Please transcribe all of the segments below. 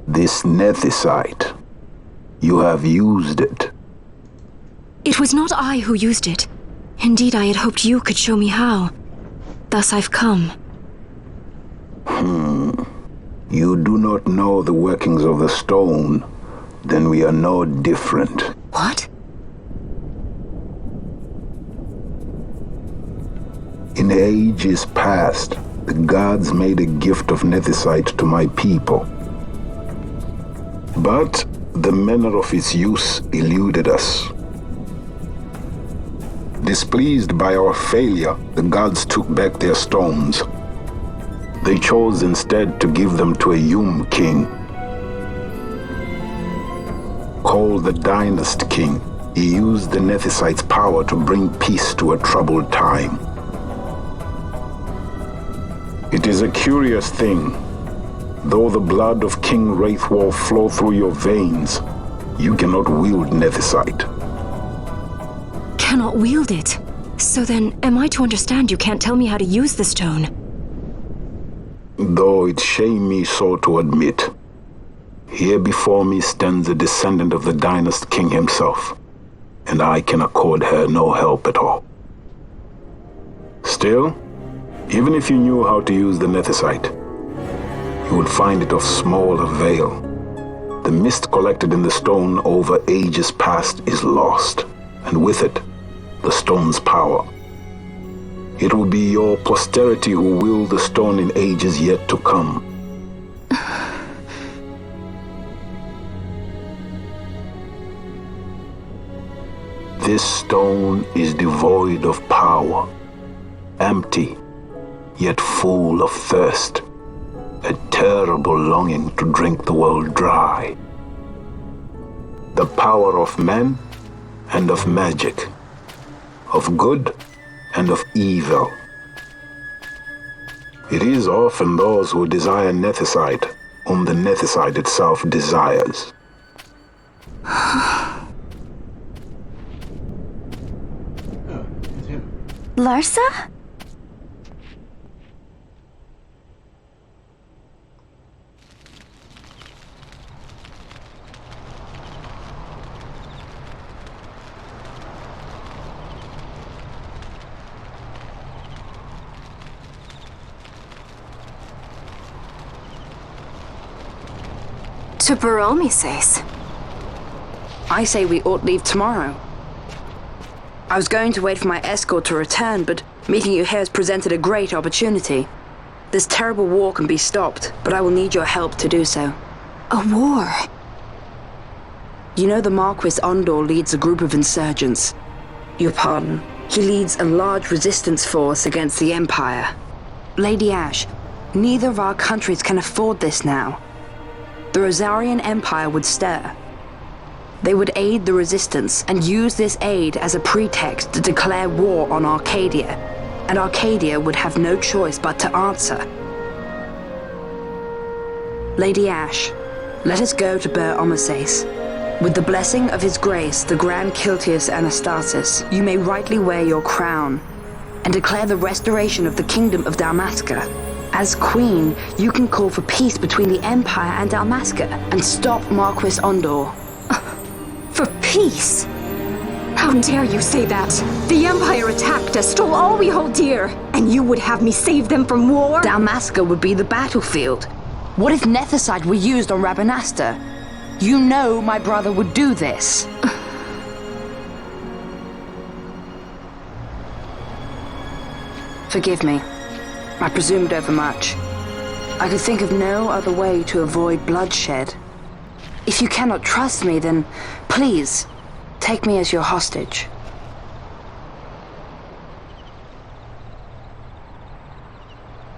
This nethicite. You have used it. It was not I who used it. Indeed, I had hoped you could show me how. Thus I've come. You do not know the workings of the stone, then we are no different. What? In ages past, the gods made a gift of nethicite to my people. But the manner of its use eluded us. Displeased by our failure, the gods took back their stones. They chose instead to give them to a Yum king. Called the Dynast King, he used the nethicite's power to bring peace to a troubled time. It is a curious thing. Though the blood of King Wraithwolf flow through your veins, you cannot wield nethicite. Cannot wield it? So then, am I to understand you can't tell me how to use the stone? Though it shame me so to admit, here before me stands a descendant of the Dynast King himself, and I can accord her no help at all. Still, even if you knew how to use the nethicite, you would find it of small avail. The mist collected in the stone over ages past is lost, and with it, the stone's power. It will be your posterity who wield the stone in ages yet to come. This stone is devoid of power, empty, yet full of thirst, a terrible longing to drink the world dry. The power of men and of magic, of good and of evil. It is often those who desire nethicite whom the nethicite itself desires. Larsa? To Baromi says. I say we ought leave tomorrow. I was going to wait for my escort to return, but meeting you here has presented a great opportunity. This terrible war can be stopped, but I will need your help to do so. A war? You know the Marquis Ondor leads a group of insurgents. Your pardon. He leads a large resistance force against the Empire. Lady Ash, neither of our countries can afford this now. The Rosarian Empire would stir. They would aid the resistance and use this aid as a pretext to declare war on Arcadia, and Arcadia would have no choice but to answer. Lady Ash, let us go to Ber Omases. With the blessing of His Grace, the Grand Kiltius Anastasis, you may rightly wear your crown and declare the restoration of the Kingdom of Dalmasca. As Queen, you can call for peace between the Empire and Dalmasca and stop Marquis Ondor. For peace? How dare you say that? The Empire attacked us, stole all we hold dear, and you would have me save them from war? Dalmasca would be the battlefield. What if nethicite were used on Rabanasta? You know my brother would do this. Forgive me. I presumed overmuch. I could think of no other way to avoid bloodshed. If you cannot trust me, then please, take me as your hostage.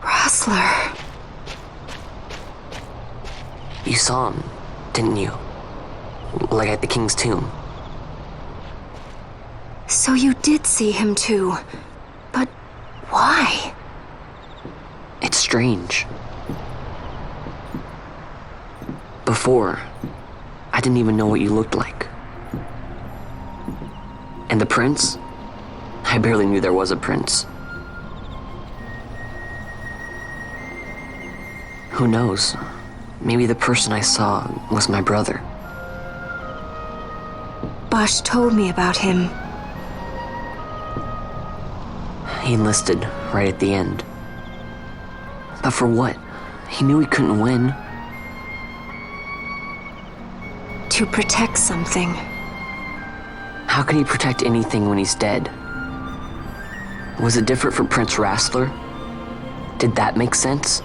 Rustler. You saw him, didn't you? Like at the King's tomb. So you did see him too. But why? It's strange. Before, I didn't even know what you looked like. And the prince? I barely knew there was a prince. Who knows? maybe the person I saw was my brother. Bosch told me about him. He enlisted right at the end. But for what? He knew he couldn't win. To protect something. How can he protect anything when he's dead? Was it different for Prince Rassler? Did that make sense?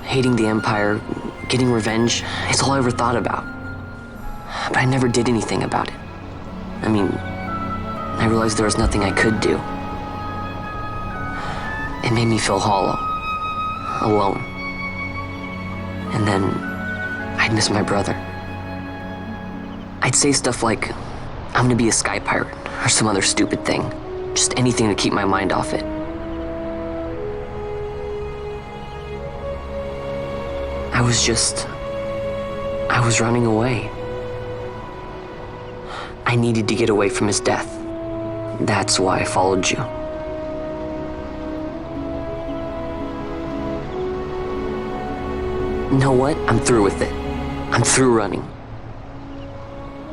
Hating the Empire, getting revenge, it's all I ever thought about. But I never did anything about it. I mean, I realized there was nothing I could do. It made me feel hollow, alone. And then I'd miss my brother. I'd say stuff like, I'm gonna be a sky pirate, or some other stupid thing. Just anything to keep my mind off it. I was running away. I needed to get away from his death. That's why I followed you. You know what? I'm through with it. I'm through running.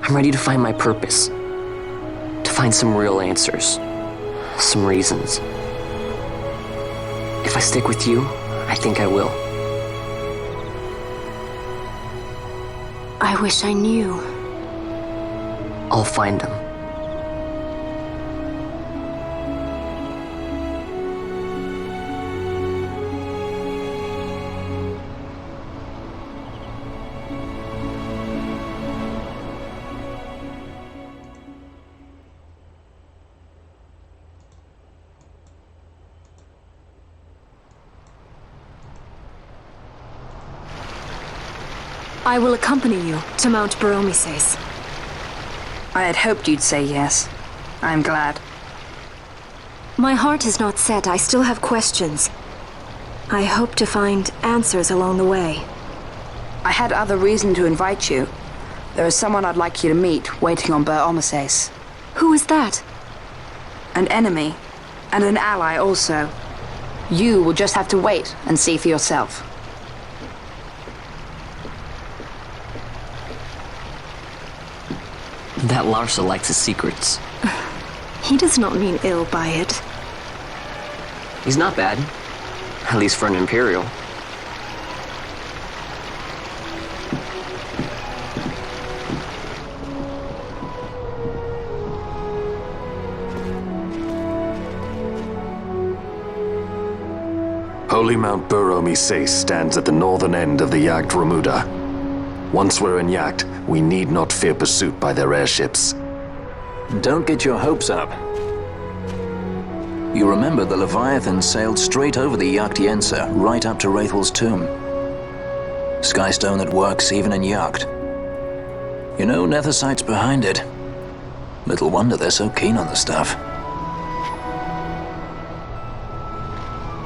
I'm ready to find my purpose. To find some real answers. Some reasons. If I stick with you, I think I will. I wish I knew. I'll find them. I will accompany you to Mount Baromises. I had hoped you'd say yes. I'm glad. My heart is not set. I still have questions. I hope to find answers along the way. I had other reason to invite you. There is someone I'd like you to meet, waiting on Baromises. Who is that? An enemy, and an ally also. You will just have to wait and see for yourself. That Larsa likes his secrets. He does not mean ill by it. He's not bad. At least for an Imperial. Holy Mount Baromises stands at the northern end of the Yacht Remuda. Once we're in Yacht, we need not fear pursuit by their airships. Don't get your hopes up. You remember the Leviathan sailed straight over the Yacht Yensa, right up to Wraithel's tomb. Skystone that works even in Yacht. You know, Nethersight's behind it. Little wonder they're so keen on the stuff.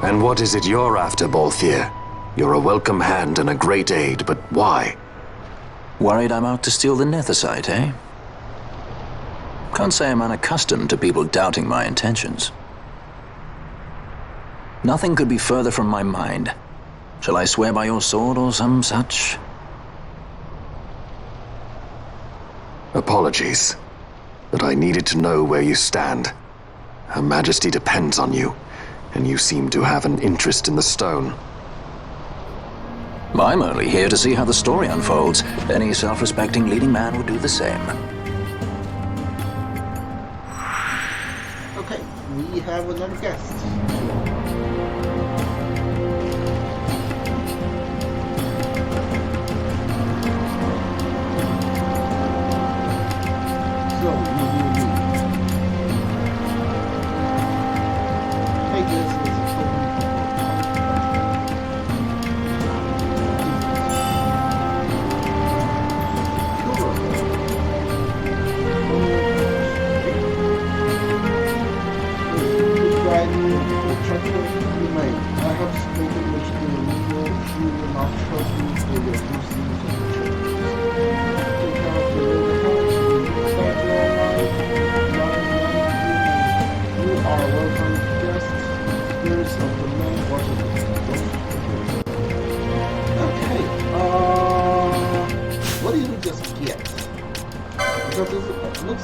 And what is it you're after, Balthier? You're a welcome hand and a great aid, but why? Worried I'm out to steal the Nethersight, eh? Can't say I'm unaccustomed to people doubting my intentions. Nothing could be further from my mind. Shall I swear by your sword or some such? Apologies, but I needed to know where you stand. Her Majesty depends on you, and you seem to have an interest in the stone. I'm only here to see how the story unfolds. Any self-respecting leading man would do the same. Okay, we have another guest. So, Pegasus is a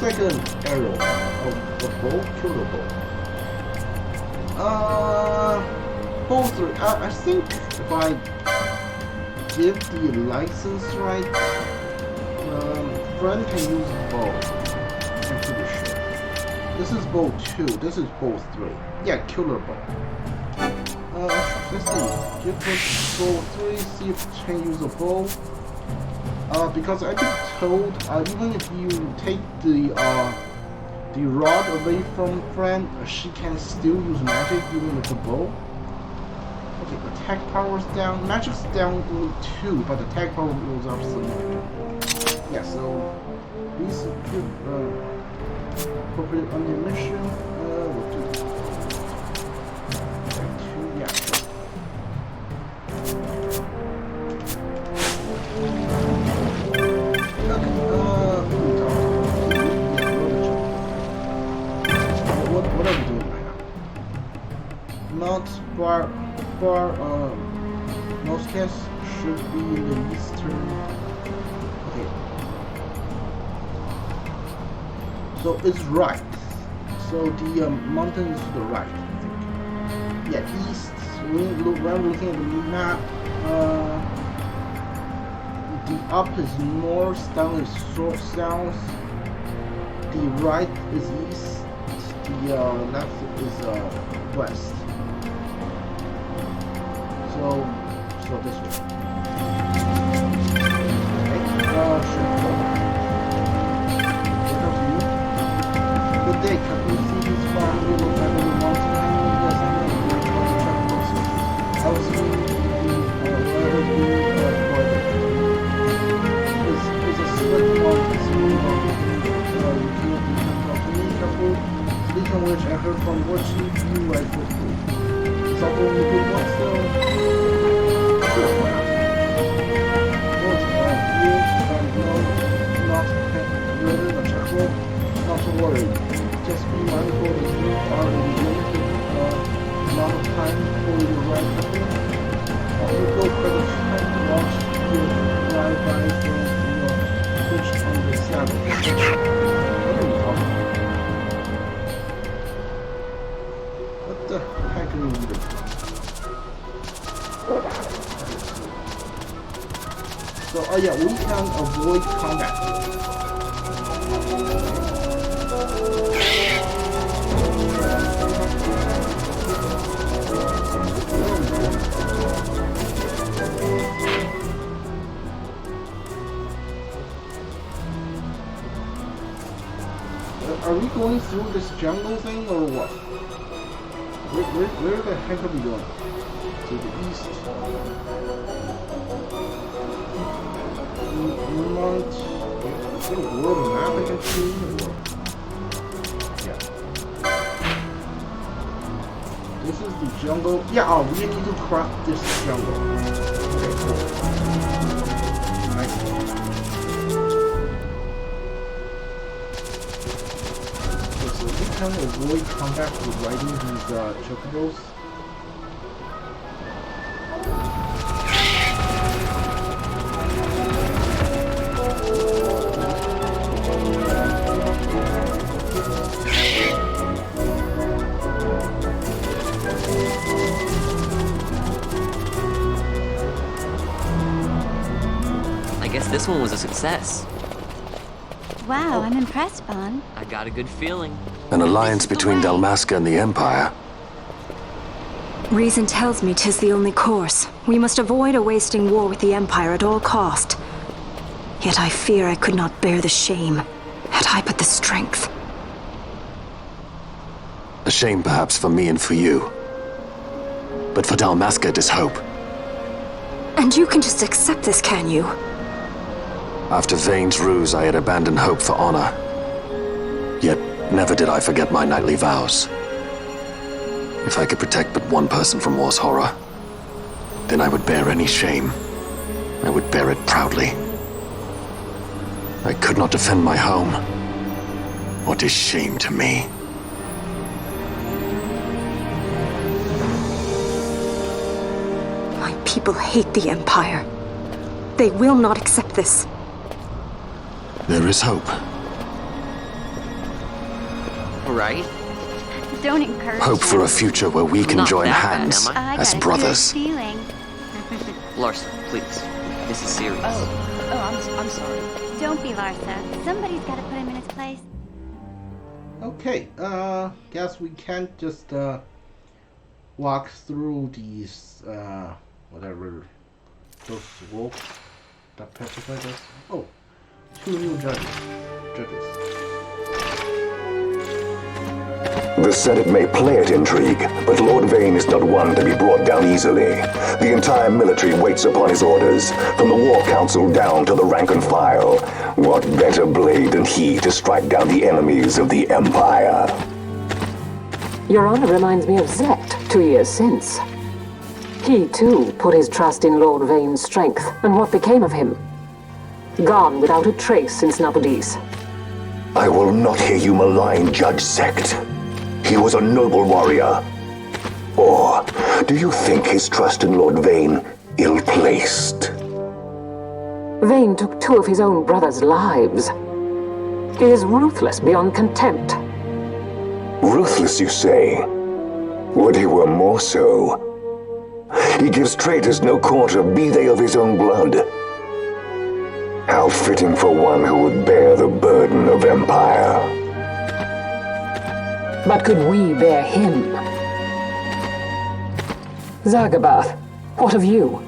like an arrow. A bow? Killer bow. Bow 3. I think if I give the license right, friend can use bow. I'm pretty sure. This is bow 2. This is bow 3. Yeah, killer bow. Let's see. Give her bow 3. See if she can use a bow. Because I've been told, even if you take the rod away from friend, she can still use magic even with the bow. Okay, attack power is down. Magic's down only 2, but attack power goes up significantly. Yeah, so these appropriate on the mission. We'll do that. Yeah. What are we doing right now? Mount Bar Mosques should be in the eastern. Okay. So it's right. So the mountain is to the right, I think. Yeah, east. When I'm looking at the map, the up is north, down is south, the right is east, the left is west. So this way. Okay, good day, can we see this farm little family mountain? Yes, I know. I was it's a sweat mountain, speaking of which, I heard from watching you right with me. Something you could want still. Sure, why not? Not to worry. Just be mindful that you are in limited amount of time for your ride happening. After go for the time to watch your ride by from your push on the saddle. What are you talking about? What the heck are you doing? So, yeah, we can avoid combat. Are we going through this jungle thing or what? Where the heck are we going? To the east. Is there a world map I can see? Yeah. This is the jungle. Yeah, oh, we need to cross this jungle. Okay, cool. Nice. Okay, so we can avoid combat with riding these chocobos. This one was a success. Wow, I'm impressed, Vaughn. I got a good feeling. An alliance between Dalmasca and the Empire. Reason tells me 'tis the only course. We must avoid a wasting war with the Empire at all cost. Yet I fear I could not bear the shame, had I but the strength. A shame perhaps for me and for you. But for Dalmasca it is hope. And you can just accept this, can you? After Vane's ruse, I had abandoned hope for honor. Yet, never did I forget my knightly vows. If I could protect but one person from war's horror, then I would bear any shame. I would bear it proudly. I could not defend my home. What is shame to me? My people hate the Empire. They will not accept this. There is hope. Right? Don't encourage Hope for him. a future where we can Not join that bad, hands am I? I as got a brothers. good feeling. Larsa, please. This is serious. I'm sorry. Don't be Larsa. Somebody's got to put him in his place. Okay, guess we can't just walk through these whatever those wolves that petrified us. Oh, 2 new judges. The Senate may play at intrigue, but Lord Vane is not one to be brought down easily. The entire military waits upon his orders, from the War Council down to the rank and file. What better blade than he to strike down the enemies of the Empire? Your Honor reminds me of Zet 2 years since. He, too, put his trust in Lord Vane's strength, and what became of him? Gone without a trace since Napodis. I will not hear you malign Judge Sect. He was a noble warrior. Or do you think his trust in Lord Vane ill-placed? Vane took 2 of his own brothers' lives. He is ruthless beyond contempt. Ruthless, you say? Would he were more so. He gives traitors no quarter, be they of his own blood. How fitting for one who would bear the burden of empire. But could we bear him? Zagabath, what of you?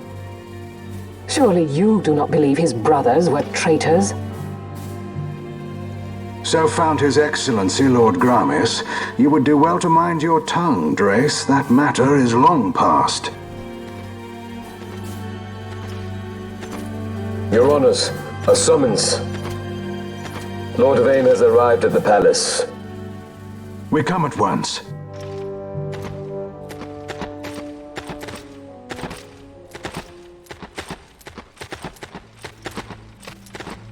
Surely you do not believe his brothers were traitors? So found His Excellency Lord Gramis, you would do well to mind your tongue, Drace. That matter is long past. Your Honors, a summons. Lord Vane has arrived at the palace. We come at once.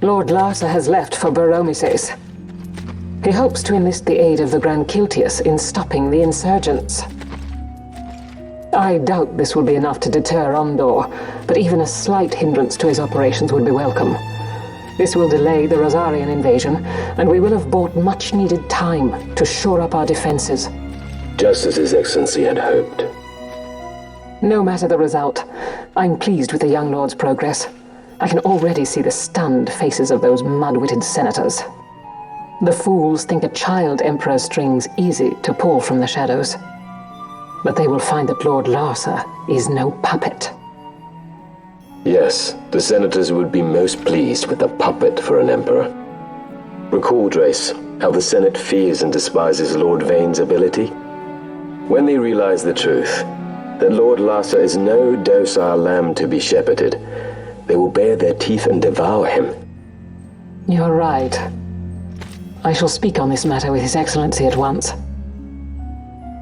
Lord Larsa has left for Baromises. He hopes to enlist the aid of the Grand Kiltius in stopping the insurgents. I doubt this will be enough to deter Ondor, but even a slight hindrance to his operations would be welcome. This will delay the Rosarian invasion, and we will have bought much-needed time to shore up our defenses. Just as His Excellency had hoped. No matter the result, I'm pleased with the young lord's progress. I can already see the stunned faces of those mud-witted senators. The fools think a child emperor's strings easy to pull from the shadows. But they will find that Lord Larsa is no puppet. Yes, the senators would be most pleased with a puppet for an emperor. Recall, Drace, how the Senate fears and despises Lord Vane's ability. When they realize the truth, that Lord Larsa is no docile lamb to be shepherded, they will bare their teeth and devour him. You're right. I shall speak on this matter with His Excellency at once.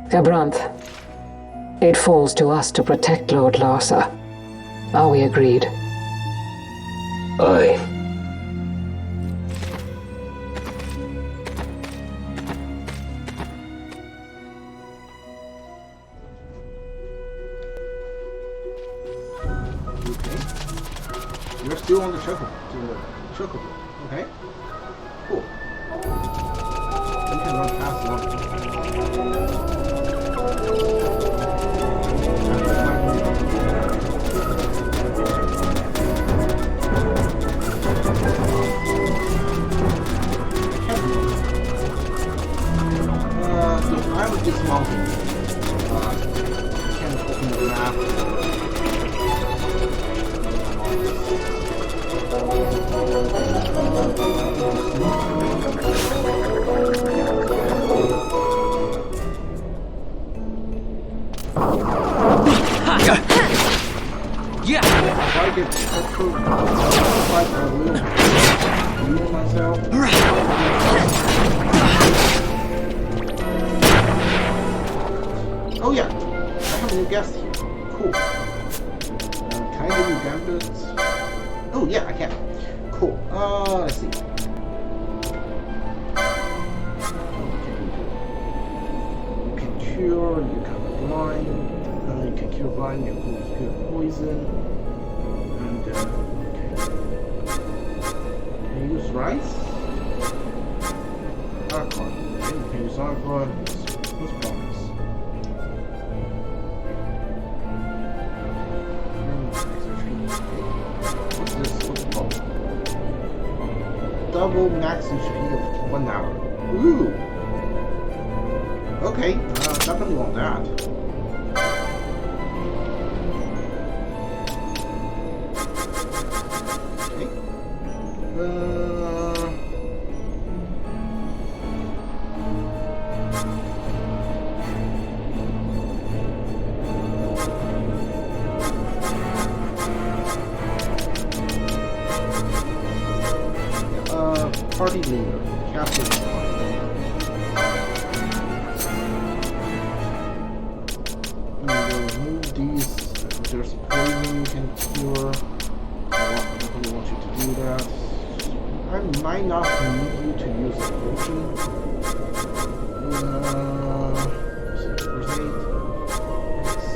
Gabranth, it falls to us to protect Lord Larsa. Are we agreed? Aye. Okay. You're still on the chocobo. Okay. Cool. You can run past one. I was dismounting. Can't open the map. Yeah. If I get petrol, I will heal myself. Oh yeah, I have a new guest here. Cool. Can I give you gamblers? Oh yeah, I can. Cool. Let's see. You can cure, you can blind, you can cure blind, you can cure poison, and okay. Can you use rice? Archon. Okay, Zarkwa, what's promise? What's this? What's it called? Double max HP of 1 hour. Ooh! Okay, definitely want that. Okay. Party leader, captain. Remove these. If there's poison you can cure. I definitely want you to do that. I might not need you to use a potion. First aid.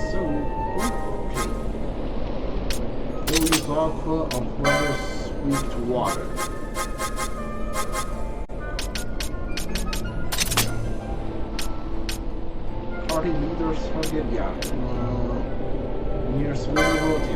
So, okay. We'll use aqua on whoever's weak to water. Party leaders target, yeah. Nearest visible attack.